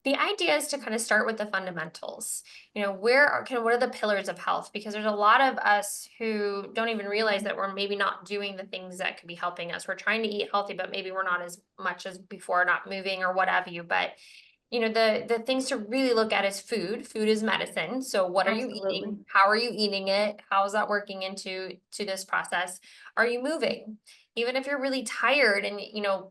The idea is to kind of start with the fundamentals. What are the pillars of health? Because there's a lot of us who don't even realize that we're maybe not doing the things that could be helping us. We're trying to eat healthy, but maybe we're not as much as before, not moving or what have you. But the things to really look at is food. Food is medicine. So what are you Absolutely. eating? How are you eating it? How is that working into this process? Are you moving? Even if you're really tired and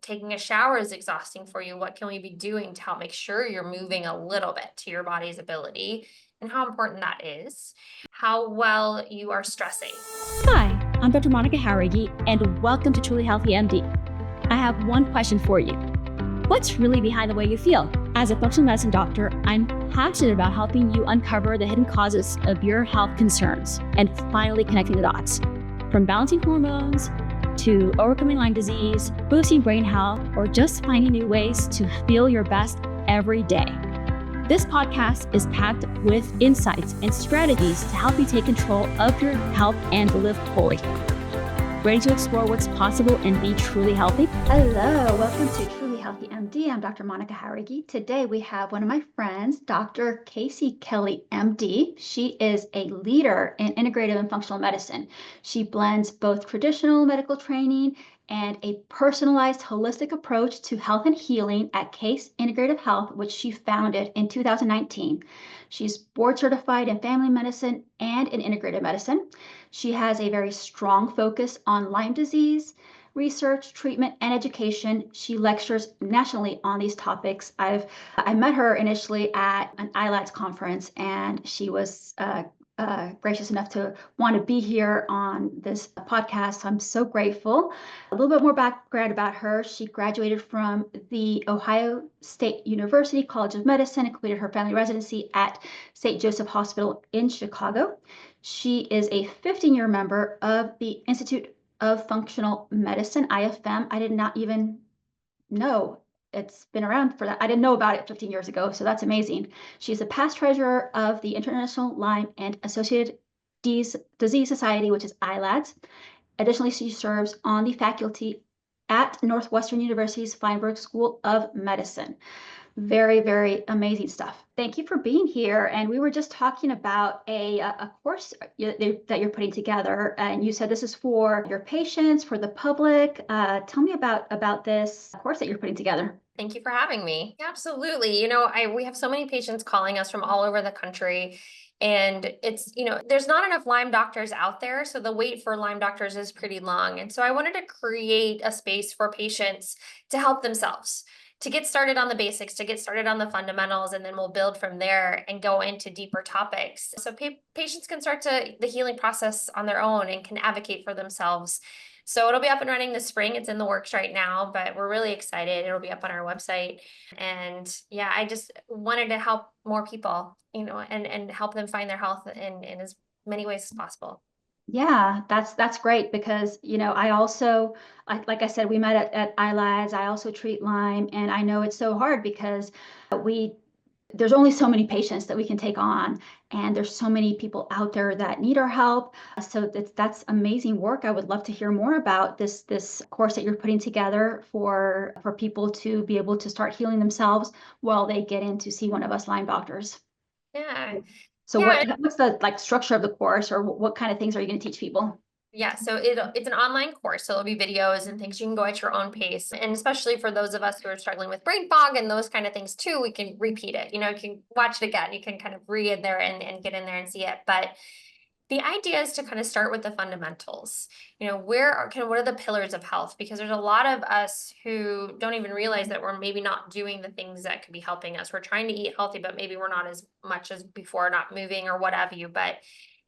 taking a shower is exhausting for you, what can we be doing to help make sure you're moving a little bit to your body's ability and how important that is? How well you are stressing. Hi, I'm Dr. Monica Jauregui, and welcome to Truly Healthy MD. I have one question for you. What's really behind the way you feel? As a functional medicine doctor, I'm passionate about helping you uncover the hidden causes of your health concerns and finally connecting the dots. From balancing hormones to overcoming Lyme disease, boosting brain health, or just finding new ways to feel your best every day. This podcast is packed with insights and strategies to help you take control of your health and live fully. Ready to explore what's possible and be truly healthy? Hello, welcome to Truly Healthy MD. I'm Dr. Monica Jauregui. Today we have one of my friends, Dr. Kelley, MD. She is a leader in integrative and functional medicine. She blends both traditional medical training and a personalized holistic approach to health and healing at Case Integrative Health, which she founded in 2019. She's board certified in family medicine and in integrative medicine. She has a very strong focus on Lyme disease, research, treatment, and education. She lectures nationally on these topics. I met her initially at an ILADS conference, and she was gracious enough to want to be here on this podcast. So I'm so grateful. A little bit more background about her. She graduated from the Ohio State University College of Medicine and completed her family residency at St. Joseph Hospital in Chicago. She is a 15-year member of the Institute of Functional Medicine, IFM. I did not even know it's been around for that. I didn't know about it 15 years ago, so that's amazing. She's a past treasurer of the International Lyme and Associated Disease Society, which is ILADS. Additionally, she serves on the faculty at Northwestern University's Feinberg School of Medicine. Very, very amazing stuff. Thank you for being here. And we were just talking about a course that you're putting together. And you said this is for your patients, for the public. Tell me about this course that you're putting together. Thank you for having me. Absolutely. We have so many patients calling us from all over the country. And there's not enough Lyme doctors out there. So the wait for Lyme doctors is pretty long. And so I wanted to create a space for patients to help themselves, to get started on the basics, to get started on the fundamentals, and then we'll build from there and go into deeper topics. So patients can start the healing process on their own and can advocate for themselves. So it'll be up and running this spring. It's in the works right now, but we're really excited. It'll be up on our website. And yeah, I just wanted to help more people, and help them find their health in as many ways as possible. Yeah, that's great because I also like I said, we met at ILADS. I also treat Lyme, and I know it's so hard because we there's only so many patients that we can take on, and there's so many people out there that need our help. So that's amazing work. I would love to hear more about this course that you're putting together for people to be able to start healing themselves while they get in to see one of us Lyme doctors. Yeah. So Yeah. what's the structure of the course, or what kind of things are you going to teach people? Yeah, so it's an online course, so it'll be videos and things you can go at your own pace. And especially for those of us who are struggling with brain fog and those kind of things too, we can repeat it. You can watch it again. You can kind of read there and get in there and see it. But the idea is to kind of start with the fundamentals. What are the pillars of health? Because there's a lot of us who don't even realize that we're maybe not doing the things that could be helping us. We're trying to eat healthy, but maybe we're not as much as before, not moving or what have you. But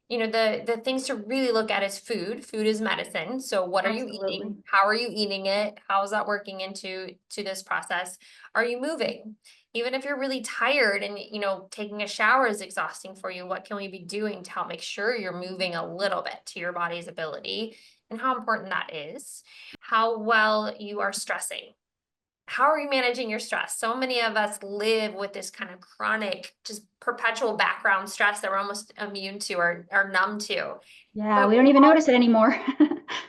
the things to really look at is food. Food is medicine. So what are you Absolutely. eating? How are you eating it? How is that working into this process? Are you moving? Even if you're really tired and taking a shower is exhausting for you, what can we be doing to help make sure you're moving a little bit to your body's ability and how important that is? How well you are stressing. How are you managing your stress? So many of us live with this kind of chronic, just perpetual background stress that we're almost immune to or numb to. Yeah, But we don't even notice it anymore.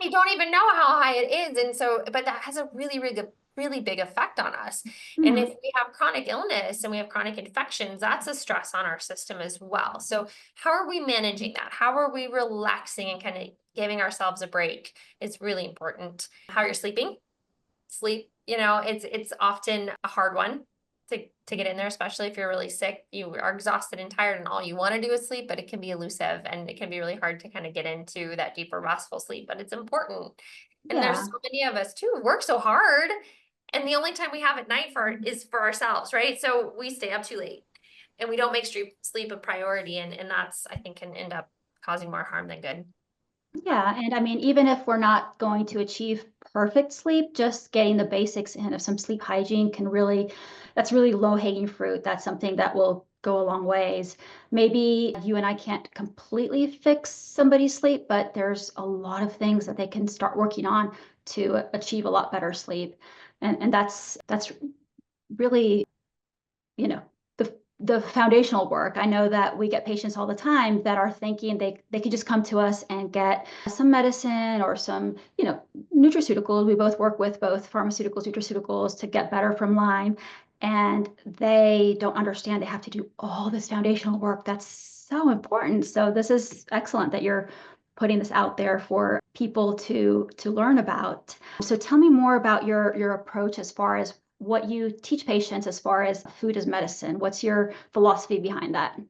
we don't even know how high it is. And so, but that has a really, really really big effect on us. And if Mhm. we have chronic illness and we have chronic infections, that's a stress on our system as well. So how are we managing that? How are we relaxing and kind of giving ourselves a break is really important. How you're sleeping, sleep, it's often a hard one to get in there, especially if you're really sick. You are exhausted and tired and all you want to do is sleep, but it can be elusive and it can be really hard to kind of get into that deeper restful sleep, but it's important. And there's Yeah. so many of us too who work so hard, and the only time we have at night is for ourselves, right? So we stay up too late and we don't make sleep a priority, and that's, I think, can end up causing more harm than good. Yeah, and I mean, even if we're not going to achieve perfect sleep, just getting the basics in of some sleep hygiene can really, that's really low-hanging fruit. That's something that will go a long ways. Maybe you and I can't completely fix somebody's sleep, but there's a lot of things that they can start working on to achieve a lot better sleep. And that's really, you know, the foundational work. I know that we get patients all the time that are thinking they could just come to us and get some medicine or some, nutraceuticals. We both work with both pharmaceuticals, nutraceuticals to get better from Lyme. And they don't understand they have to do all this foundational work that's so important. So this is excellent that you're putting this out there for people to learn about. So tell me more about your approach as far as what you teach patients as far as food as medicine. What's your philosophy behind that?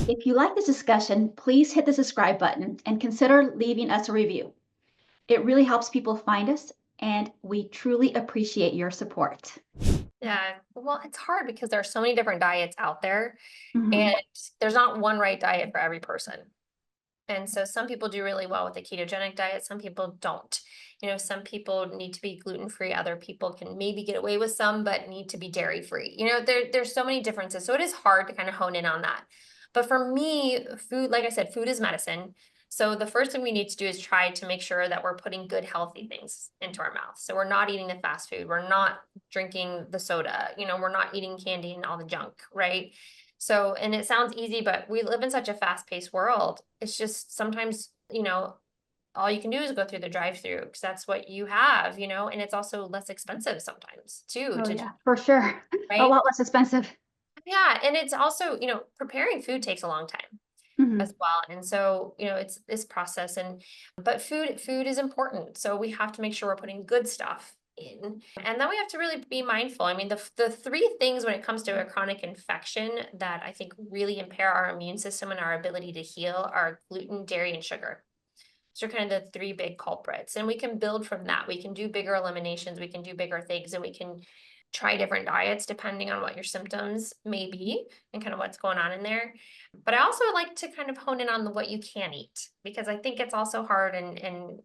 If you like this discussion, please hit the subscribe button and consider leaving us a review. It really helps people find us, and we truly appreciate your support. Yeah, well, it's hard because there are so many different diets out there, and Mhm. there's not one right diet for every person. And so some people do really well with the ketogenic diet, some people don't. Some people need to be gluten-free, other people can maybe get away with some, but need to be dairy-free. There's so many differences. So it is hard to kind of hone in on that. But for me, food, like I said, food is medicine. So the first thing we need to do is try to make sure that we're putting good, healthy things into our mouth. So we're not eating the fast food, we're not drinking the soda, we're not eating candy and all the junk, right? So, and it sounds easy, but we live in such a fast-paced world. It's just sometimes, all you can do is go through the drive-through because that's what you have, and it's also less expensive sometimes too Oh, to, yeah, for sure. A right? lot less expensive. Yeah, and it's also, preparing food takes a long time Mhm. as well. And so, it's this process, but food is important. So we have to make sure we're putting good stuff in. And then we have to really be mindful. I mean, the three things when it comes to a chronic infection that I think really impair our immune system and our ability to heal are gluten, dairy, and sugar. So kind of the three big culprits. And we can build from that. We can do bigger eliminations, we can do bigger things, and we can try different diets depending on what your symptoms may be and kind of what's going on in there. But I also like to kind of hone in on what you can eat, because I think it's also hard and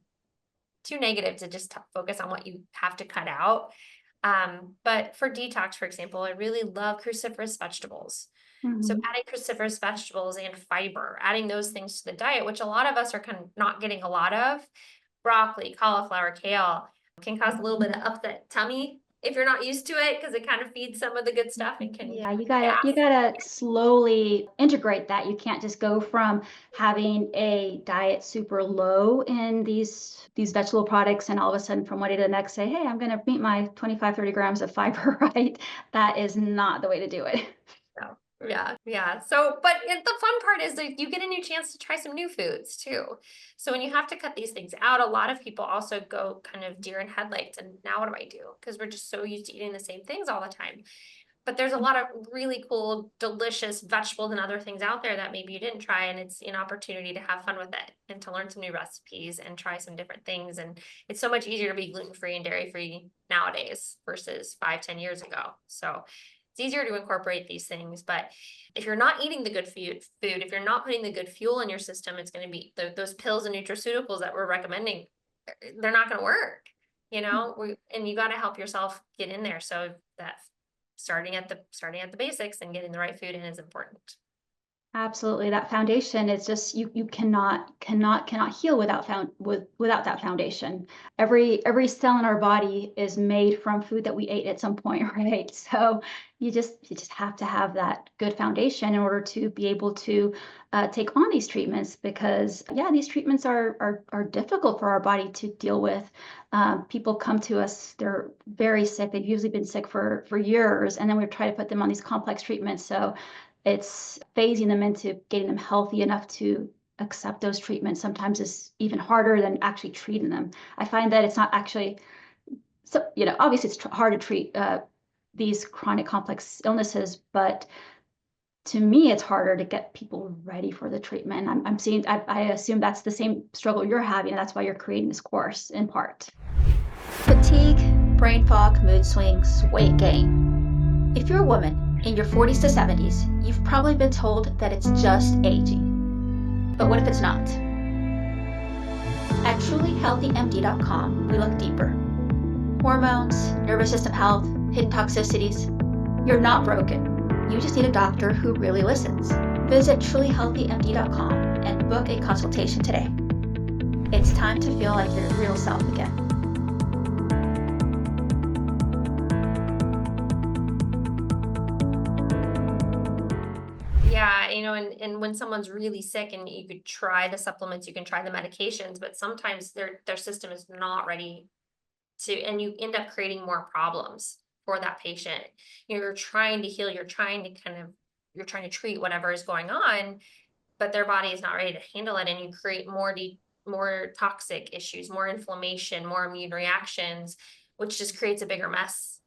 too negative to just focus on what you have to cut out. But for detox, for example, I really love cruciferous vegetables. So Mhm. adding cruciferous vegetables and fiber, adding those things to the diet, which a lot of us are kind of not getting a lot of. Broccoli, cauliflower, kale can cause a little bit of upset tummy if you're not used to it, because it kind of feeds some of the good stuff and can Yeah, give you us gotta you gas. gotta slowly integrate that. You can't just go from having a diet super low in these vegetable products and all of a sudden from one day to the next say, hey, I'm gonna meet my 25, 30 grams of fiber, right? That is not the way to do it. So, yeah, yeah. So, but the fun part is that you get a new chance to try some new foods too. So when you have to cut these things out, a lot of people also go kind of deer in headlights. And now what do I do? Because we're just so used to eating the same things all the time. But there's a lot of really cool, delicious vegetables and other things out there that maybe you didn't try, and it's an opportunity to have fun with it and to learn some new recipes and try some different things. And it's so much easier to be gluten-free and dairy-free nowadays versus 5, 10 years ago. So it's easier to incorporate these things. But if you're not eating the good if you're not putting the good fuel in your system, it's going to be those pills and nutraceuticals that we're recommending. They're not going to work. And you got to help yourself get in there. So that starting at the basics and getting the right food in is important. Absolutely. That foundation is just you cannot heal without that foundation. Every cell in our body is made from food that we ate at some point, right? So you just have to have that good foundation in order to be able to take on these treatments because yeah, these treatments are difficult for our body to deal with. People come to us, they're very sick. They've usually been sick for years, and then we try to put them on these complex treatments. So it's phasing them into getting them healthy enough to accept those treatments sometimes is even harder than actually treating them. I find that it's not actually so, obviously it's hard to treat these chronic complex illnesses, but to me, it's harder to get people ready for the treatment. I'm seeing, I assume that's the same struggle you're having. And that's why you're creating this course in part. Fatigue, brain fog, mood swings, weight gain. If you're a woman in your 40s to 70s, you've probably been told that it's just aging. But what if it's not? At trulyhealthymd.com, we look deeper. Hormones, nervous system health, hidden toxicities. You're not broken. You just need a doctor who really listens. Visit trulyhealthymd.com and book a consultation today. It's time to feel like your real self again. Yeah, and when someone's really sick and you could try the supplements, you can try the medications, but sometimes their system is not ready to, and you end up creating more problems for that patient. You're trying to heal, you're trying to treat whatever is going on, but their body is not ready to handle it, and you create more toxic issues, more inflammation, more immune reactions, which just creates a bigger mess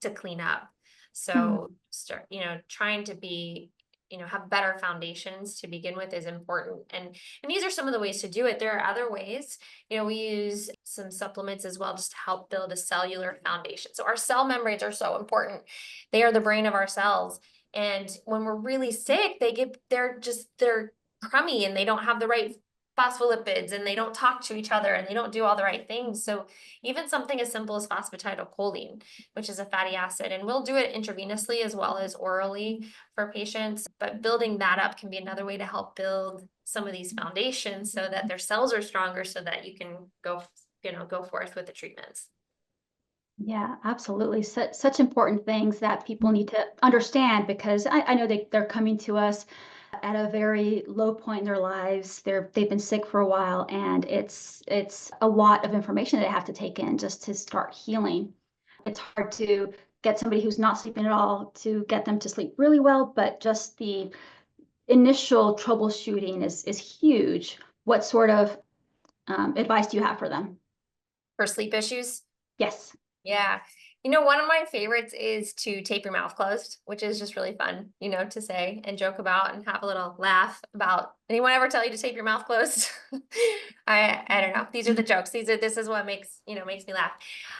to clean up. Mm. So start, trying to be, have better foundations to begin with is important. And these are some of the ways to do it. There are other ways. We use some supplements as well just to help build a cellular foundation. So our cell membranes are so important. They are the brain of our cells. And when we're really sick, they're crummy and they don't have the right phospholipids and they don't talk to each other and they don't do all the right things. So even something as simple as phosphatidylcholine, which is a fatty acid, and we'll do it intravenously as well as orally for patients, but building that up can be another way to help build some of these foundations so that their cells are stronger so that you can go forth with the treatments. Yeah, absolutely. Such important things that people need to understand because I know they're coming to us at a very low point in their lives. They've been sick for a while, and it's a lot of information they have to take in just to start healing. It's hard to get somebody who's not sleeping at all to get them to sleep really well, but just the initial troubleshooting is huge. What sort of advice do you have for them? For sleep issues, Yes. yeah. One of my favorites is to tape your mouth closed, which is just really fun, to say and joke about and have a little laugh about. Anyone ever tell you to tape your mouth closed? I don't know. These are the jokes. This is what makes me laugh.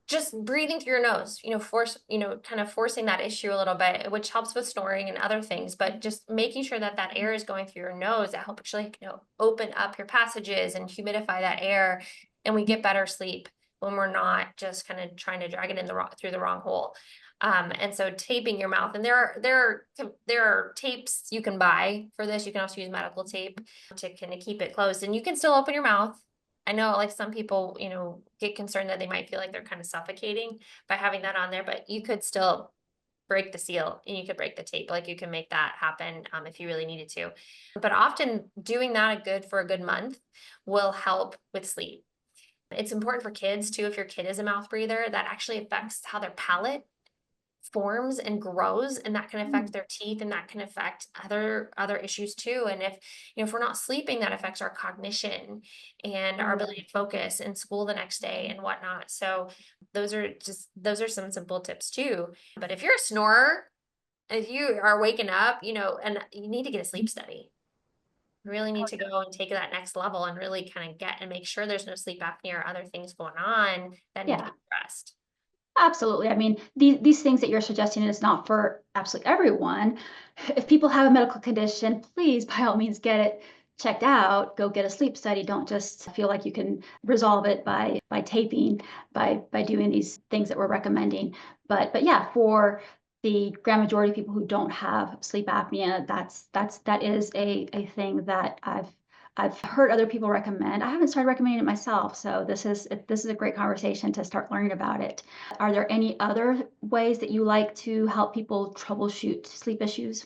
Just breathing through your nose, kind of forcing that issue a little bit, which helps with snoring and other things, but just making sure that that air is going through your nose that help actually, open up your passages and humidify that air, and we get better sleep when we're not just kind of trying to drag it through the wrong hole. And so taping your mouth, and there are tapes you can buy for this. You can also use medical tape to kind of keep it closed, and you can still open your mouth. I know like some people, get concerned that they might feel like they're kind of suffocating by having that on there, but you could still break the seal and you could break the tape. Like you can make that happen if you really needed to. But often doing that for a good month will help with sleep. It's important for kids too. If your kid is a mouth breather, that actually affects how their palate forms and grows, and that can affect their teeth, and that can affect other issues too. And if we're not sleeping, that affects our cognition and our ability to focus in school the next day and whatnot. So those are some simple tips too. But if you're a snorer, if you are waking up, and you need to get a sleep study. Really need to go and take that next level and really kind of get and make sure there's no sleep apnea or other things going on that need to Yeah. be addressed. Absolutely. I mean, these things that you're suggesting is not for absolutely everyone. If people have a medical condition, please, by all means, get it checked out. Go get a sleep study. Don't just feel like you can resolve it by taping, by doing these things that we're recommending. But yeah, for the grand majority of people who don't have sleep apnea, that is a thing that I've heard other people recommend. I haven't started recommending it myself, so this is a great conversation to start learning about it. Are there any other ways that you like to help people troubleshoot sleep issues?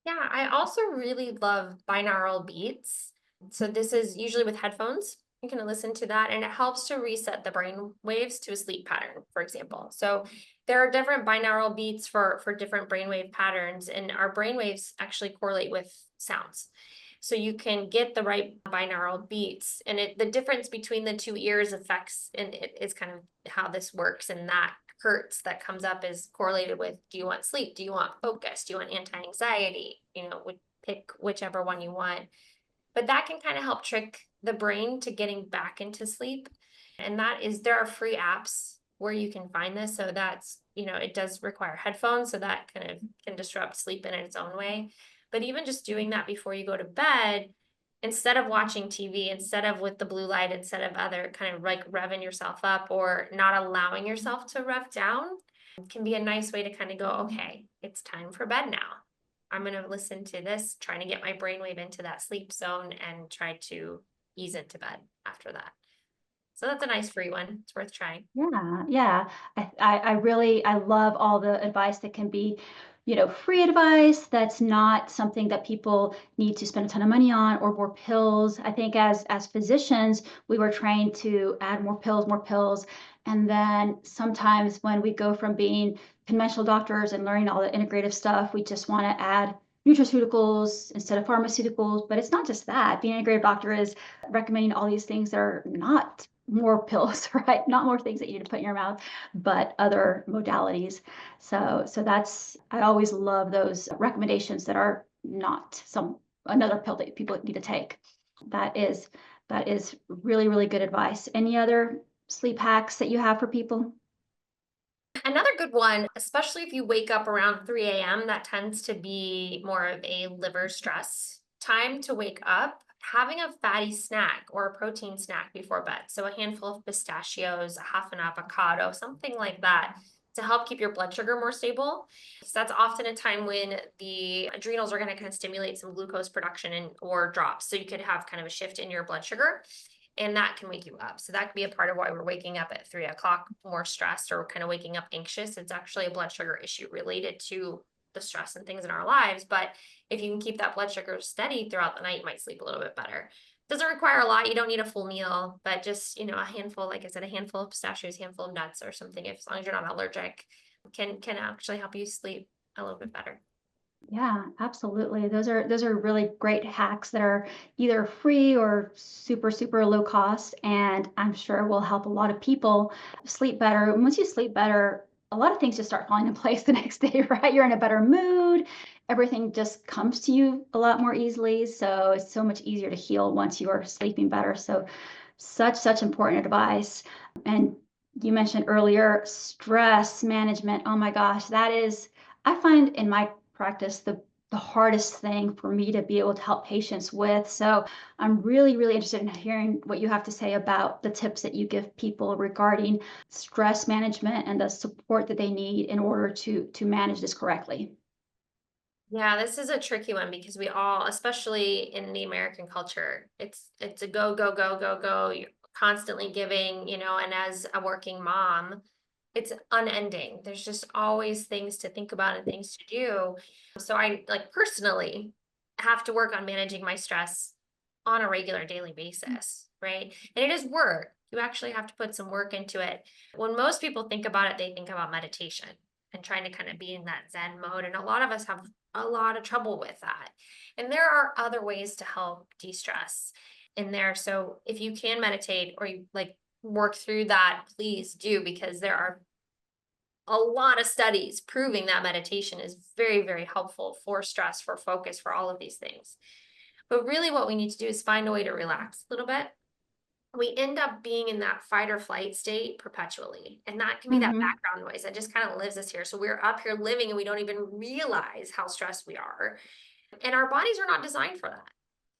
Yeah, I also really love binaural beats. So this is usually with headphones. You can listen to that and it helps to reset the brain waves to a sleep pattern, for example. So there are different binaural beats for different brainwave patterns, and our brainwaves actually correlate with sounds. So you can get the right binaural beats, and the difference between the two ears affects, and it is kind of how this works. And that hertz that comes up is correlated with, do you want sleep? Do you want focus? Do you want anti-anxiety? Would pick whichever one you want. But that can kind of help trick the brain to getting back into sleep. And there are free apps where you can find this. So it does require headphones. So that kind of can disrupt sleep in its own way. But even just doing that before you go to bed, instead of watching TV, instead of with the blue light, instead of other kind of like revving yourself up or not allowing yourself to rev down, can be a nice way to kind of go, okay, it's time for bed now. I'm going to listen to this, trying to get my brainwave into that sleep zone and try to ease into bed after that. So that's a nice free one. It's worth trying. Yeah, yeah. I love all the advice that can be, free advice that's not something that people need to spend a ton of money on or more pills. I think as physicians, we were trained to add more pills. And then sometimes when we go from being conventional doctors and learning all the integrative stuff, we just want to add nutraceuticals instead of pharmaceuticals. But it's not just that. Being an integrative doctor is recommending all these things that are not more pills, right? Not more things that you need to put in your mouth, but other modalities. So I always love those recommendations that are not another pill that people need to take. That is really, really good advice. Any other sleep hacks that you have for people? Another good one, especially if you wake up around 3 a.m., that tends to be more of a liver stress time to wake up. Having a fatty snack or a protein snack before bed. So a handful of pistachios, a half an avocado, something like that to help keep your blood sugar more stable. So that's often a time when the adrenals are going to kind of stimulate some glucose production or drops. So you could have kind of a shift in your blood sugar, and that can wake you up. So that could be a part of why we're waking up at 3 o'clock more stressed or kind of waking up anxious. It's actually a blood sugar issue related to the stress and things in our lives. But if you can keep that blood sugar steady throughout the night, you might sleep a little bit better. Doesn't require a lot. You don't need a full meal, but just, a handful, like I said, a handful of pistachios, handful of nuts or something, as long as you're not allergic, can actually help you sleep a little bit better. Yeah, absolutely. Those are really great hacks that are either free or super, super low cost, and I'm sure will help a lot of people sleep better. Once you sleep better, a lot of things just start falling in place the next day, right? You're in a better mood. Everything just comes to you a lot more easily. So it's so much easier to heal once you are sleeping better. So such important advice. And you mentioned earlier stress management. Oh my gosh, I find in my practice the hardest thing for me to be able to help patients with. So I'm really, really interested in hearing what you have to say about the tips that you give people regarding stress management and the support that they need in order to manage this correctly. Yeah, this is a tricky one because we all, especially in the American culture, it's a go, go, go, go, go. You're constantly giving, and as a working mom, it's unending. There's just always things to think about and things to do. So I like personally have to work on managing my stress on a regular daily basis, right? And it is work. You actually have to put some work into it. When most people think about it, they think about meditation and trying to kind of be in that Zen mode. And a lot of us have a lot of trouble with that. And there are other ways to help de-stress in there. So if you can meditate or you like work through that, please do, because there are a lot of studies proving that meditation is very, very helpful for stress, for focus, for all of these things. But really what we need to do is find a way to relax a little bit. We end up being in that fight or flight state perpetually. And that can be that Hmm. background noise that just kind of lives us here. So we're up here living and we don't even realize how stressed we are. And our bodies are not designed for that.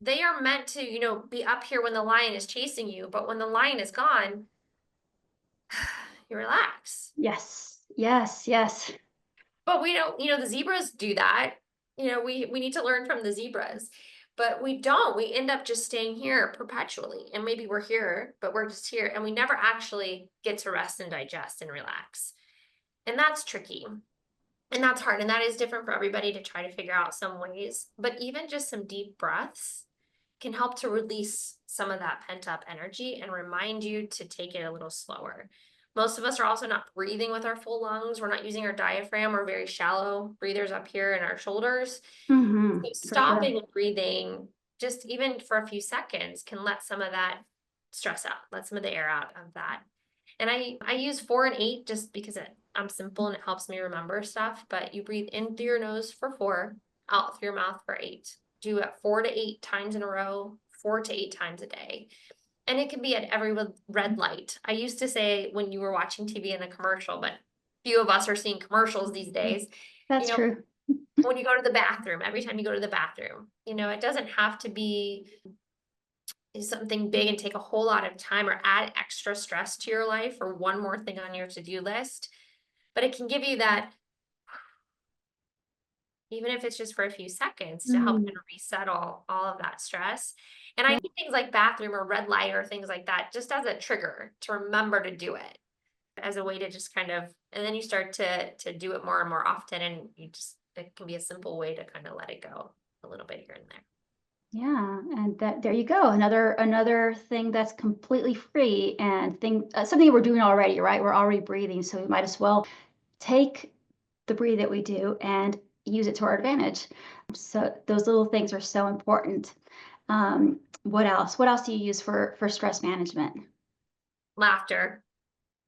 They are meant to, be up here when the lion is chasing you. But when the lion is gone, you relax. Yes, yes, yes. But we don't, the zebras do that. We need to learn from the zebras, but we don't. We end up just staying here perpetually. And maybe we're here, but we're just here and we never actually get to rest and digest and relax. And that's tricky. And that's hard. And that is different for everybody to try to figure out some ways. But even just some deep breaths can help to release some of that pent up energy and remind you to take it a little slower. Most of us are also not breathing with our full lungs. We're not using our diaphragm. We're very shallow breathers up here in our shoulders. Mm-hmm, So for sure. stopping and breathing, just even for a few seconds, can let some of that stress out, let some of the air out of that. And I use 4 and 8 just because I'm simple and it helps me remember stuff. But you breathe in through your nose for 4, out through your mouth for 8. Do it 4 to 8 times in a row, 4 to 8 times a day. And it can be at every red light. I used to say when you were watching TV in a commercial, but few of us are seeing commercials these days. That's true. When you go to the bathroom, every time you go to the bathroom, it doesn't have to be something big and take a whole lot of time or add extra stress to your life or one more thing on your to-do list. But it can give you that, even if it's just for a few seconds, to help kind of reset all of that stress. And I think things like bathroom or red light or things like that, just as a trigger to remember to do it, as a way to just kind of, and then you start to do it more and more often, and it can be a simple way to kind of let it go a little bit here and there. Yeah, and there you go. Another thing that's completely free and something we're doing already, right? We're already breathing, so we might as well take the breathe that we do and use it to our advantage. So those little things are so important. What else? What else do you use for stress management? Laughter.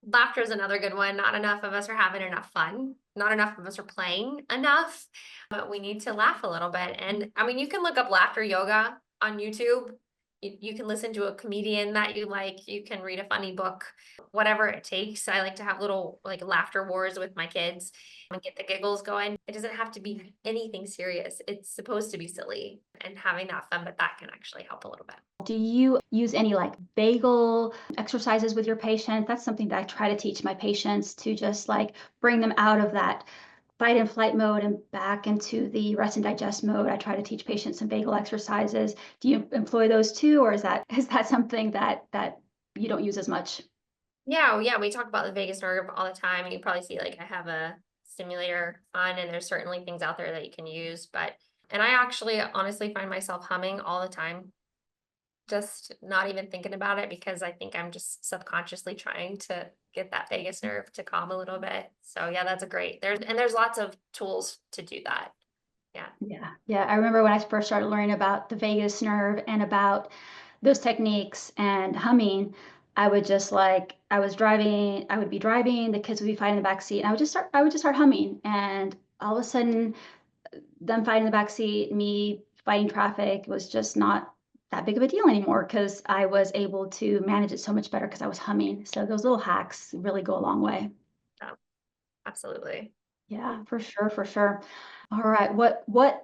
Laughter is another good one. Not enough of us are having enough fun. Not enough of us are playing enough, but we need to laugh a little bit. And I mean, you can look up laughter yoga on YouTube. You can listen to a comedian that you like. You can read a funny book, whatever it takes. I like to have little like laughter wars with my kids and get the giggles going. It doesn't have to be anything serious. It's supposed to be silly and having that fun, but that can actually help a little bit. Do you use any like bagel exercises with your patient? That's something that I try to teach my patients, to just like bring them out of that fight and flight mode and back into the rest and digest mode. I try to teach patients some bagel exercises. Do you employ those too, or is that something that you don't use as much? Yeah, we talk about the vagus nerve all the time. You probably see like I have a stimulator on, and there's certainly things out there that you can use, and I actually honestly find myself humming all the time, just not even thinking about it, because I think I'm just subconsciously trying to get that vagus nerve to calm a little bit. So yeah, that's there's lots of tools to do that. Yeah. Yeah. I remember when I first started learning about the vagus nerve and about those techniques and humming, I would be driving, the kids would be fighting in the back seat, and I would just start humming, and all of a sudden them fighting in the back seat, me fighting traffic, was just not that big of a deal anymore, because I was able to manage it so much better because I was humming. So those little hacks really go a long way. Oh, absolutely. Yeah, for sure, for sure. All right,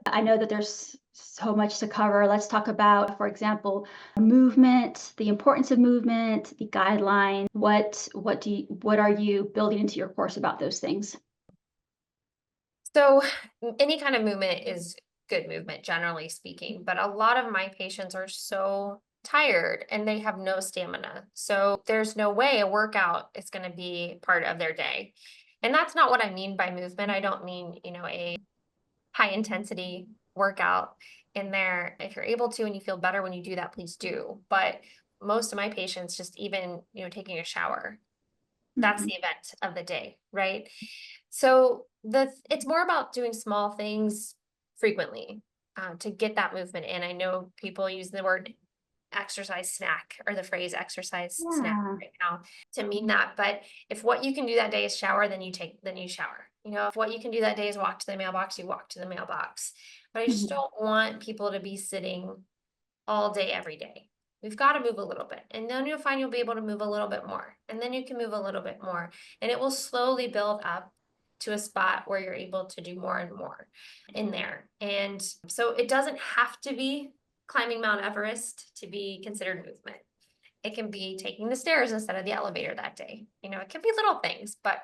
I know that there's so much to cover. Let's talk about, for example, movement, the importance of movement, the guidelines. What are you building into your course about those things? So any kind of movement is good movement, generally speaking, but a lot of my patients are so tired and they have no stamina. So there's no way a workout is going to be part of their day. And that's not what I mean by movement. I don't mean, a high intensity workout in there. If you're able to and you feel better when you do that, please do. But most of my patients, just even, taking a shower, that's the event of the day, right? So it's more about doing small things frequently to get that movement in. I know people use the word exercise snack or the phrase exercise snack Yeah. right now to mean that. But if what you can do that day is shower, then you shower. If what you can do that day is walk to the mailbox, you walk to the mailbox. But I just don't want people to be sitting all day, every day. We've got to move a little bit. And then you'll find you'll be able to move a little bit more. And then you can move a little bit more. And it will slowly build up to a spot where you're able to do more and more in there. And so it doesn't have to be climbing Mount Everest to be considered movement. It can be taking the stairs instead of the elevator that day. It can be little things, but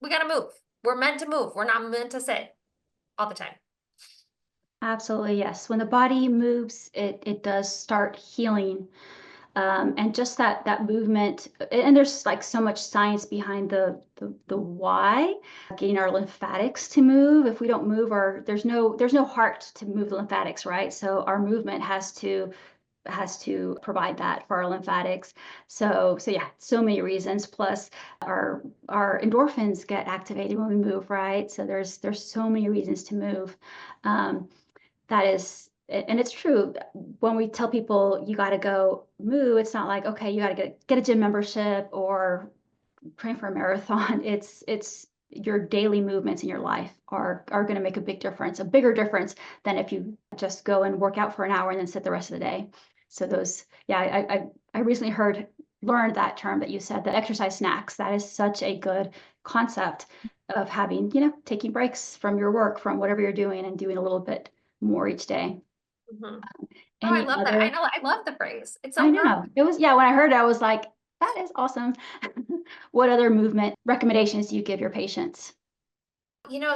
we got to move. We're meant to move. We're not meant to sit all the time. Absolutely, yes. When the body moves, it does start healing. And just that movement, and there's like so much science behind the why, getting our lymphatics to move. If we don't move, our there's no heart to move the lymphatics, right? So our movement has to provide that for our lymphatics. So yeah, so many reasons. Plus our endorphins get activated when we move, right? So there's so many reasons to move. Um, that is, and it's true. When we tell people you got to go move, it's not like, okay, you got to get a gym membership or train for a marathon. It's your daily movements in your life are going to make a big difference, a bigger difference than if you just go and work out for an hour and then sit the rest of the day. So those, yeah, I recently learned that term that you said, the exercise snacks. That is such a good concept of having, taking breaks from your work, from whatever you're doing, and doing a little bit more each day. Mhm. Oh, I Any love that. I other? know. I love the phrase. It's so I perfect. know. It was, yeah, when I heard it, I was like, that is awesome. What other movement recommendations do you give your patients?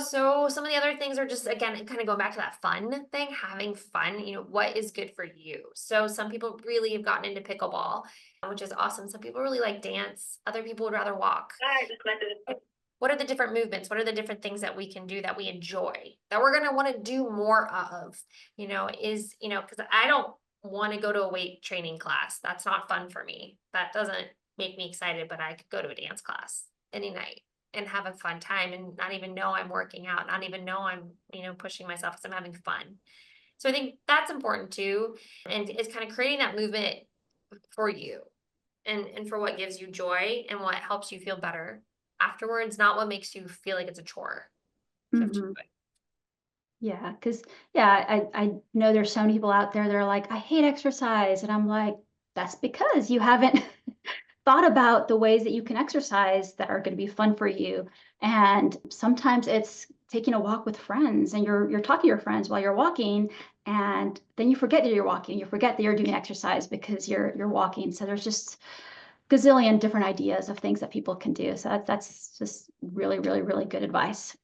So some of the other things are just, again, kind of going back to that fun thing, having fun, what is good for you. So some people really have gotten into pickleball, which is awesome. Some people really like dance. Other people would rather walk. What are the different movements? What are the different things that we can do that we enjoy, that we're going to want to do more of, because I don't want to go to a weight training class. That's not fun for me. That doesn't make me excited, but I could go to a dance class any night and have a fun time and not even know I'm working out, not even know I'm, pushing myself because I'm having fun. So I think that's important too. And it's kind of creating that movement for you and for what gives you joy and what helps you feel better afterwards, not what makes you feel like it's a chore. So you have to do Hmm. it. Yeah, because yeah, I know there's so many people out there that are like, I hate exercise. And I'm like, that's because you haven't thought about the ways that you can exercise that are going to be fun for you. And sometimes it's taking a walk with friends and you're talking to your friends while you're walking, and then you forget that you're walking. You forget that you're doing exercise because you're walking. So there's just gazillion different ideas of things that people can do. So that's just really, really, really good advice.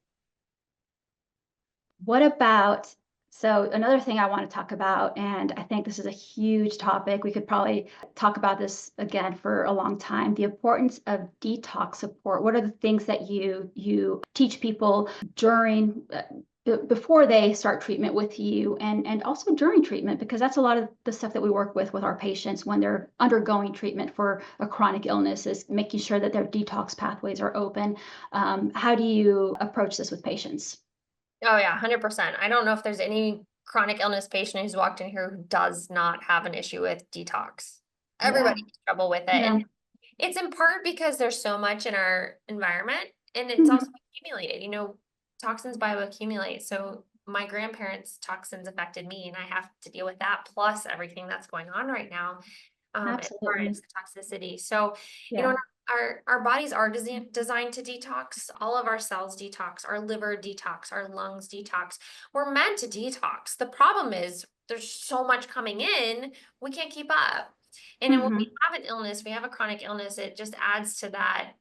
What about, so another thing I want to talk about, and I think this is a huge topic. We could probably talk about this again for a long time. The importance of detox support. What are the things that you teach people during before they start treatment with you, and also during treatment, because that's a lot of the stuff that we work with our patients when they're undergoing treatment for a chronic illness, is making sure that their detox pathways are open. How do you approach this with patients? Oh yeah, 100%. I don't know if there's any chronic illness patient who's walked in here who does not have an issue with detox. Yeah. Everybody has trouble with it. Yeah. And it's in part because there's so much in our environment and it's also Mhm. accumulated, toxins bioaccumulate. So my grandparents' toxins affected me and I have to deal with that plus everything that's going on right now, as far as Absolutely. the toxicity. So, Yeah. our bodies are designed to detox. All of our cells detox, our liver detox, our lungs detox. We're meant to detox. The problem is there's so much coming in, we can't keep up. And then when we Mhm. have an illness, we have a chronic illness, it just adds to that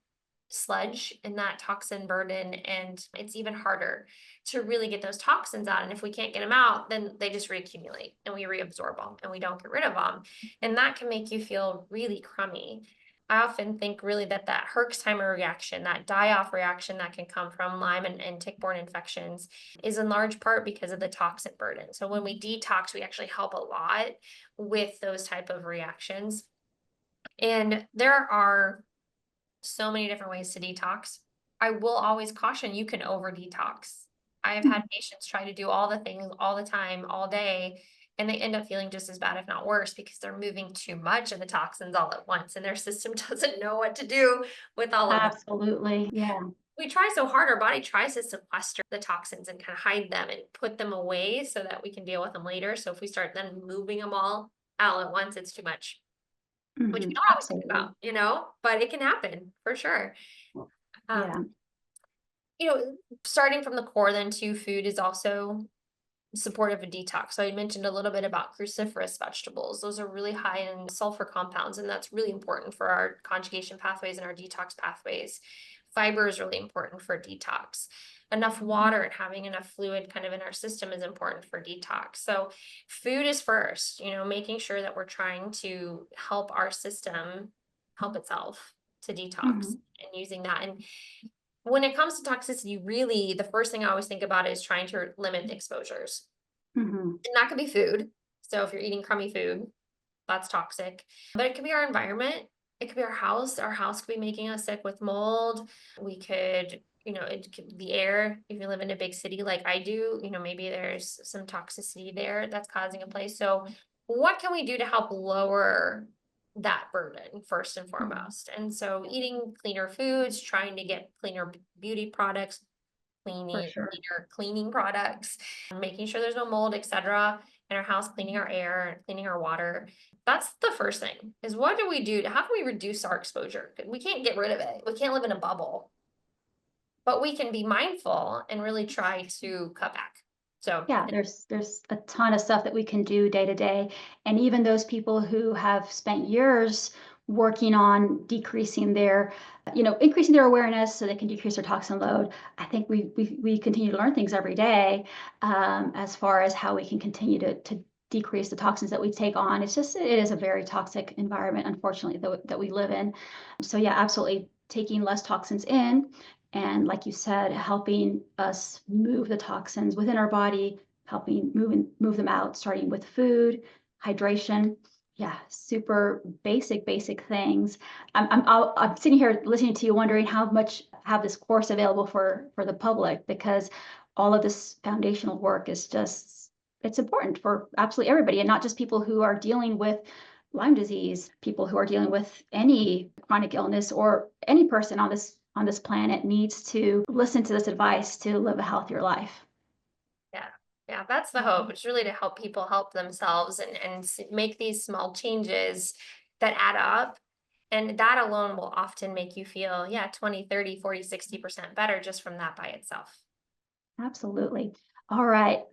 sludge and that toxin burden. And it's even harder to really get those toxins out. And if we can't get them out, then they just reaccumulate and we reabsorb them and we don't get rid of them. And that can make you feel really crummy. I often think really that Herxheimer reaction, that die-off reaction that can come from Lyme and tick-borne infections is in large part because of the toxin burden. So when we detox, we actually help a lot with those type of reactions. And there are so many different ways to detox. I will always caution you can over detox. I've had patients try to do all the things all the time, all day, and they end up feeling just as bad, if not worse, because they're moving too much of the toxins all at once, and their system doesn't know what to do with all of them. Absolutely. Yeah. We try so hard, our body tries to sequester the toxins and kind of hide them and put them away so that we can deal with them later. So if we start then moving them all out at once, it's too much, which we Mhm. don't always think Absolutely. about, but it can happen for sure. Um, Yeah. you know, starting from the core then too, food is also supportive of detox. So I mentioned a little bit about cruciferous vegetables. Those are really high in sulfur compounds, and that's really important for our conjugation pathways and our detox pathways. Fiber is really important for detox. Enough water and having enough fluid kind of in our system is important for detox. So food is first, making sure that we're trying to help our system help itself to detox Mhm. and using that. And when it comes to toxicity, really the first thing I always think about is trying to limit exposures. Mhm. And that could be food. So if you're eating crummy food, that's toxic. But it could be our environment. It could be our house. Our house could be making us sick with mold. We could, it could the air. If you live in a big city like I do, maybe there's some toxicity there that's causing a place. So what can we do to help lower that burden first and Mhm. foremost? And so eating cleaner foods, trying to get cleaner beauty products, For sure. cleaner cleaning products, making sure there's no mold, etc. in our house, cleaning our air, cleaning our water. That's the first thing is what do we do? How can we reduce our exposure? We can't get rid of it. We can't live in a bubble, but we can be mindful and really try to cut back. So Yeah, there's a ton of stuff that we can do day to day. And even those people who have spent years working on decreasing their, increasing their awareness so they can decrease their toxin load. I think we continue to learn things every day, as far as how we can continue to decrease the toxins that we take on. It is a very toxic environment, unfortunately, that we live in. So yeah, absolutely taking less toxins in, and like you said, helping us move the toxins within our body, helping move them out, starting with food, hydration. Yeah, super basic things. I'm sitting here listening to you, wondering how much have this course available for the public, because all of this foundational work is just, it's important for absolutely everybody, and not just people who are dealing with Lyme disease, people who are dealing with any chronic illness, or any person on this planet needs to listen to this advice to live a healthier life. yeah, yeah, that's the hope. It's really to help people help themselves and make these small changes that add up. And that alone will often make you feel, yeah, 20, 30, 40, 60% better just from that by itself. Absolutely. All right.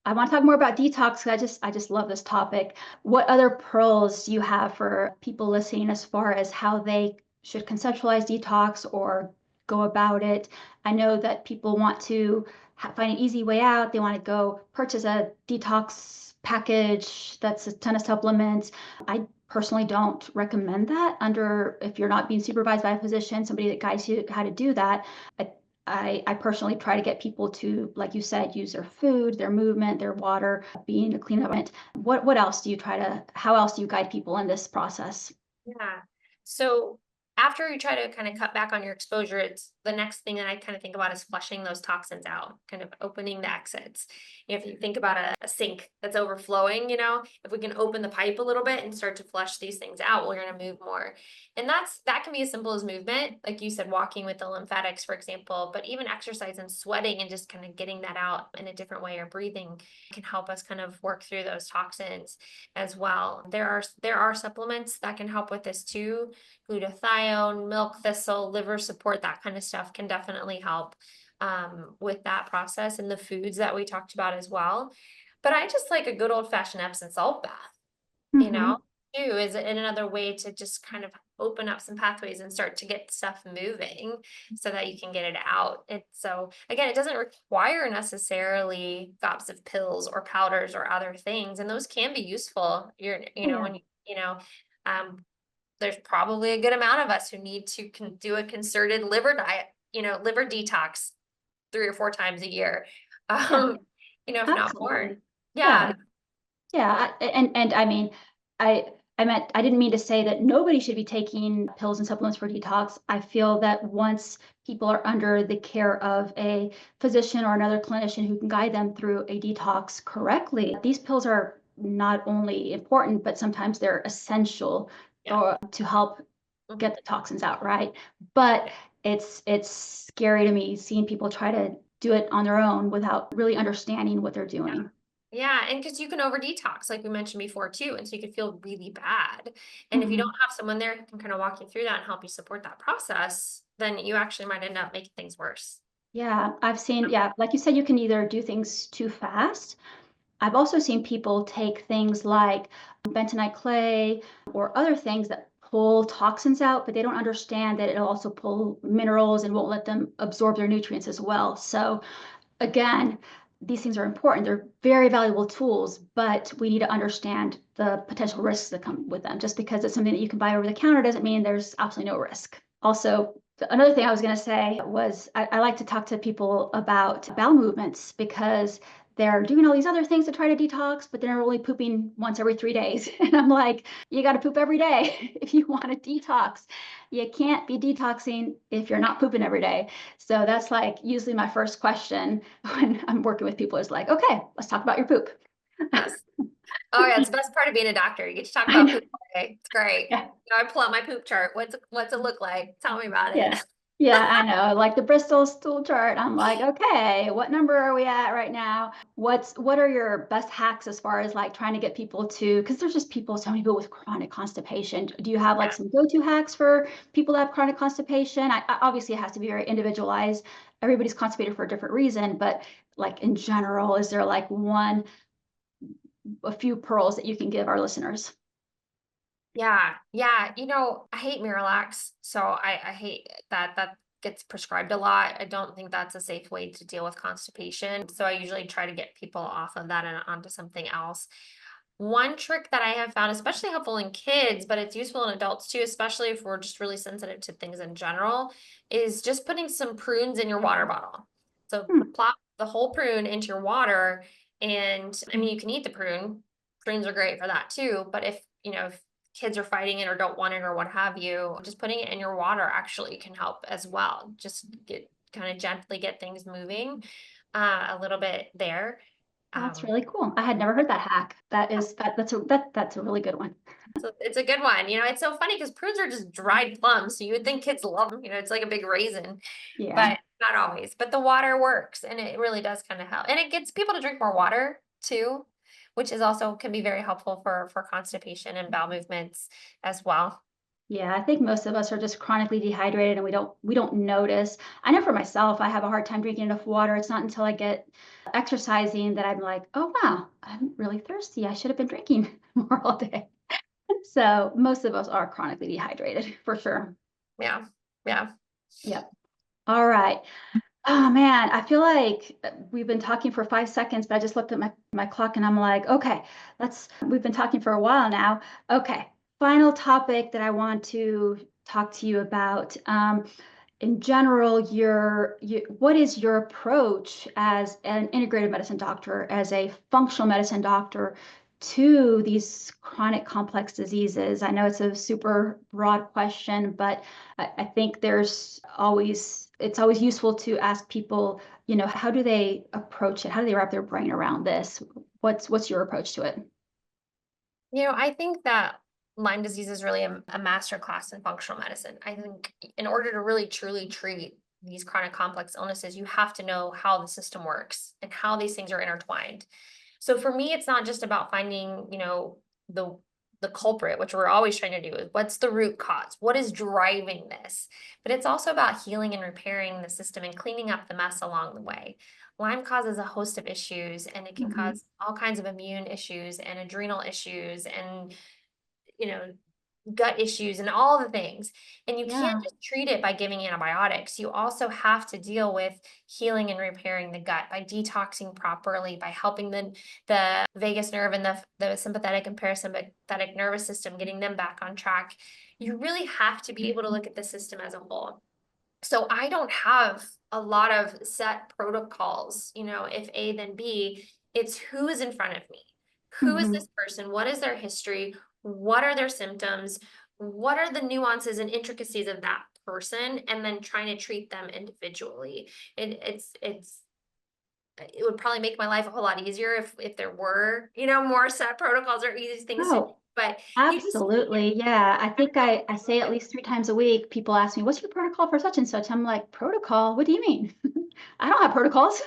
I want to talk more about detox, 'cause I just love this topic. What other pearls do you have for people listening as far as how they should conceptualize detox or go about it? I know that people want to find an easy way out. They want to go purchase a detox package that's a ton of supplements. I personally don't recommend that under, if you're not being supervised by a physician, somebody that guides you how to do that. I I personally try to get people to, like you said, use their food, their movement, their water, being a clean environment. What else do you how else do you guide people in this process? Yeah. So after you try to kind of cut back on your exposure, it's the next thing that I kind of think about is flushing those toxins out, kind of opening the exits. If you think about a sink that's overflowing, if we can open the pipe a little bit and start to flush these things out, we're going to move more. And that can be as simple as movement, like you said, walking with the lymphatics, for example, but even exercise and sweating and just kind of getting that out in a different way, or breathing can help us kind of work through those toxins as well. There are supplements that can help with this too. Glutathione, milk thistle, liver support, that kind of stuff can definitely help with that process, and the foods that we talked about as well. But I just like a good old fashioned Epsom salt bath, you Mm-hmm. know, too, is another way to just kind of open up some pathways and start to get stuff moving so that you can get it out. So again, it doesn't require necessarily gobs of pills or powders or other things, and those can be useful. Yeah. When um, there's probably a good amount of us who need to do a concerted liver diet, liver detox 3 or 4 times a year, Yeah. um, if not more. Absolutely. Yeah. Yeah, Yeah, and I mean, I I didn't mean to say that nobody should be taking pills and supplements for detox. I feel that once people are under the care of a physician or another clinician who can guide them through a detox correctly, these pills are not only important, but sometimes they're essential yeah, or to help mhm, get the toxins out, right? But yeah. it's scary to me seeing people try to do it on their own without really understanding what they're Yeah. doing. Yeah, and because you can over detox, like we mentioned before too, and so you could feel really bad. And if you don't Mhm. have someone there who can kind of walk you through that and help you support that process, then you actually might end up making things worse. Yeah, I've seen, yeah, like you said, you can either do things too fast. I've also seen people take things like bentonite clay or other things that pull toxins out, but they don't understand that it'll also pull minerals and won't let them absorb their nutrients as well. So again, these things are important. They're very valuable tools, but we need to understand the potential risks that come with them. Just because it's something that you can buy over the counter doesn't mean there's absolutely no risk. Also, another thing I was going to say was I like to talk to people about bowel movements because they're doing all these other things to try to detox, but they're only pooping once every 3 days. And I'm like, you got to poop every day if you want to detox. You can't be detoxing if you're not pooping every day. So that's like usually my first question when I'm working with people is like, okay, let's talk about your poop. Yes. Oh yeah, it's the best part of being a doctor. You get to talk I about know. poop all day. It's great. Yeah. Now I pull out my poop chart. What's it look like? Tell me about it. Yeah. Yeah, I know. Like the Bristol stool chart, I'm like, okay, what number are we at right now? What are your best hacks as far as like trying to get people to, because there's just so many people with chronic constipation. Do you have like some go-to hacks for people that have chronic constipation? Obviously it has to be very individualized. Everybody's constipated for a different reason, but like in general, is there like a few pearls that you can give our listeners? Yeah, yeah. I hate Miralax, so I hate that gets prescribed a lot. I don't think that's a safe way to deal with constipation. So I usually try to get people off of that and onto something else. One trick that I have found, especially helpful in kids, but it's useful in adults too, especially if we're just really sensitive to things in general, is just putting some prunes in your water bottle. So Hmm. plop the whole prune into your water. And I mean, you can eat the prune. Prunes are great for that too. But if kids are fighting it or don't want it or what have you, just putting it in your water actually can help as well. Just kind of gently get things moving a little bit there. That's Um, really cool. I had never heard that hack. That's a really good one. So it's a good one. It's so funny because prunes are just dried plums. So you would think kids love them. It's like a big raisin, Yeah. but not always. But the water works and it really does kind of help. And it gets people to drink more water too, which is also can be very helpful for constipation and bowel movements as well. Yeah, I think most of us are just chronically dehydrated and we don't notice. I know for myself, I have a hard time drinking enough water. It's not until I get exercising that I'm like, oh wow, I'm really thirsty. I should have been drinking more all day. So most of us are chronically dehydrated for sure. Yeah. Yeah. Yep. All right. Oh man, I feel like we've been talking for 5 seconds, but I just looked at my clock and I'm like, okay, we've been talking for a while now. Okay, final topic that I want to talk to you about. In general, what is your approach as an integrative medicine doctor, as a functional medicine doctor to these chronic complex diseases? I know it's a super broad question, but I think it's always useful to ask people, how do they approach it? How do they wrap their brain around this? What's your approach to it? I think that Lyme disease is really a master class in functional medicine. I think in order to really truly treat these chronic complex illnesses, you have to know how the system works and how these things are intertwined. So for me, it's not just about finding, the culprit, which we're always trying to do is what's the root cause? What is driving this? But it's also about healing and repairing the system and cleaning up the mess along the way. Lyme causes a host of issues and it can Mhm. cause all kinds of immune issues and adrenal issues and, you know, gut issues and all the things. And you can't Yeah. just treat it by giving antibiotics. You also have to deal with healing and repairing the gut by detoxing properly, by helping the vagus nerve and the sympathetic and parasympathetic nervous system, getting them back on track. You really have to be able to look at the system as a whole. So I don't have a lot of set protocols, if A, then B, it's who is in front of me. Who is Mhm. this person? What is their history? What are their symptoms? What are the nuances and intricacies of that person? And then trying to treat them individually. It would probably make my life a whole lot easier if there were, more set protocols or easy things to do. Oh, But you just absolutely. Yeah. I think I say at least 3 times a week, people ask me, what's your protocol for such and such? I'm like, protocol? What do you mean? I don't have protocols.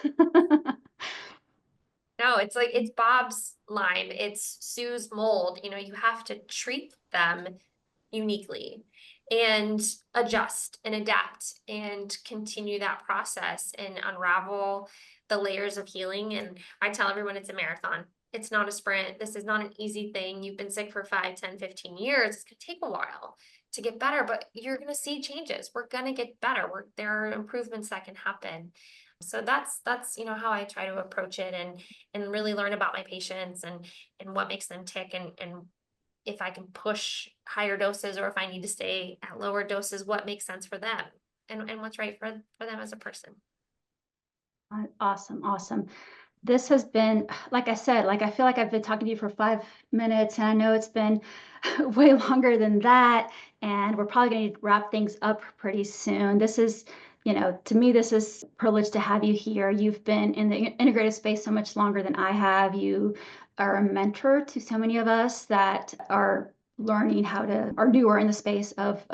No, it's like it's Bob's Lyme, it's Sue's mold. You have to treat them uniquely and adjust and adapt and continue that process and unravel the layers of healing. And I tell everyone it's a marathon. It's not a sprint. This is not an easy thing. You've been sick for 5, 10, 15 years. It's going to take a while to get better, but you're going to see changes. We're going to get better. There are improvements that can happen. So that's, how I try to approach it and really learn about my patients and what makes them tick and if I can push higher doses or if I need to stay at lower doses, what makes sense for them and what's right for them as a person. Awesome. Awesome. This has been, like I said, I feel like I've been talking to you for 5 minutes, and I know it's been way longer than that. And we're probably going to wrap things up pretty soon. This is, to me, this is a privilege to have you here. You've been in the integrative space so much longer than I have. You are a mentor to so many of us that are learning are newer in the space of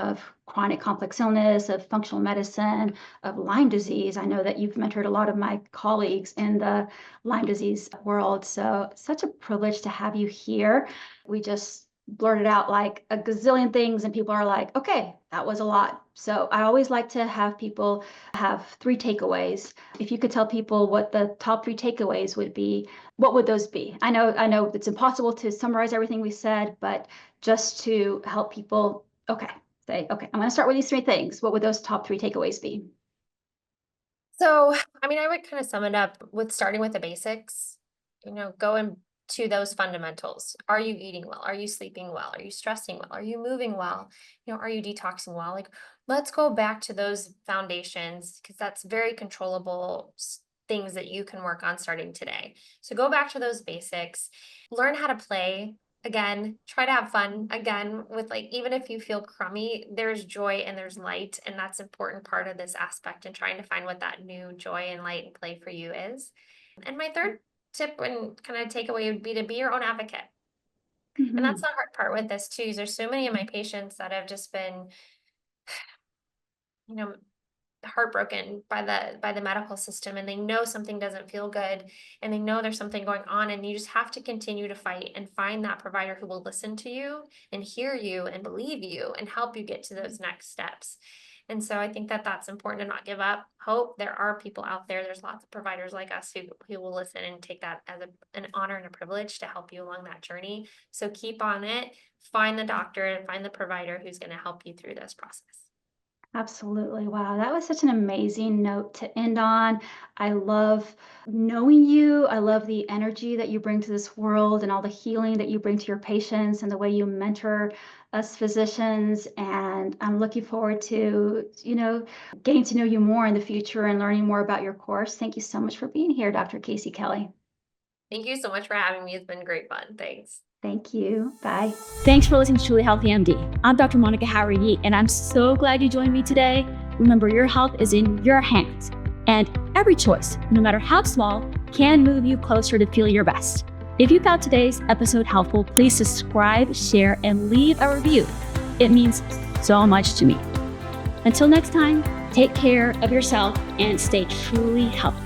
chronic complex illness, of functional medicine, of Lyme disease. I know that you've mentored a lot of my colleagues in the Lyme disease world. So such a privilege to have you here. We just blurted out like a gazillion things and people are like, okay, that was a lot. So I always like to have people have 3 takeaways. If you could tell people what the top 3 takeaways would be, what would those be? I know it's impossible to summarize everything we said, but just to help people, say, okay, I'm going to start with these 3 things. What would those top 3 takeaways be? So, I would kind of sum it up with starting with the basics, going to those fundamentals. Are you eating well? Are you sleeping well? Are you stressing well? Are you moving well? Are you detoxing well? Like, let's go back to those foundations because that's very controllable things that you can work on starting today. So go back to those basics, learn how to play. Again, try to have fun again with even if you feel crummy, there's joy and there's light. And that's an important part of this aspect and trying to find what that new joy and light and play for you is. And my third tip and kind of takeaway would be to be your own advocate. And that's the hard part with this too, is there's so many of my patients that have just been, heartbroken by the medical system, and they know something doesn't feel good and they know there's something going on, and you just have to continue to fight and find that provider who will listen to you and hear you and believe you and help you get to those next steps. And so I think that that's important to not give up hope. There are people out there. There's lots of providers like us who will listen and take that as an honor and a privilege to help you along that journey. So keep on it, find the doctor and find the provider who's going to help you through this process. Absolutely. Wow. That was such an amazing note to end on. I love knowing you. I love the energy that you bring to this world and all the healing that you bring to your patients and the way you mentor us physicians. And I'm looking forward to, getting to know you more in the future and learning more about your course. Thank you so much for being here, Dr. Casey Kelley. Thank you so much for having me. It's been great fun. Thanks. Thank you. Bye. Thanks for listening to Truly Healthy MD. I'm Dr. Monica Jauregui, and I'm so glad you joined me today. Remember, your health is in your hands, and every choice, no matter how small, can move you closer to feel your best. If you found today's episode helpful, please subscribe, share, and leave a review. It means so much to me. Until next time, take care of yourself and stay truly healthy.